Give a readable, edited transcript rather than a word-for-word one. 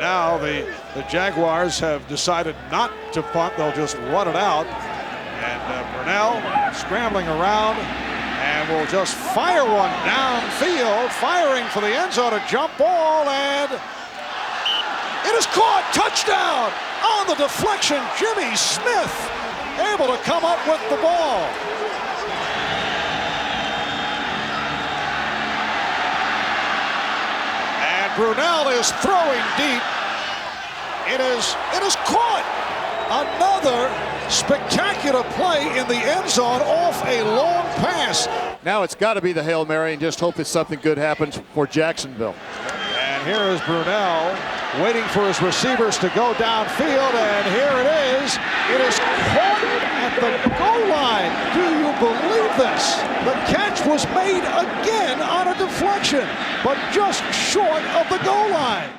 now the Jaguars have decided not to punt. They'll just run it out. And Brunell scrambling around and will just fire one downfield, firing for the end zone, a jump ball, and it is caught. Touchdown on the deflection. Jimmy Smith able to come up with the ball. And Brunell is throwing deep. It is caught. Another spectacular play in the end zone off a long pass. Now it's got to be the Hail Mary and just hope that something good happens for Jacksonville. And here is Brunell waiting for his receivers to go downfield, and here it is. It is caught at the goal line. Do you believe this? The catch was made again on a deflection, but just short of the goal line.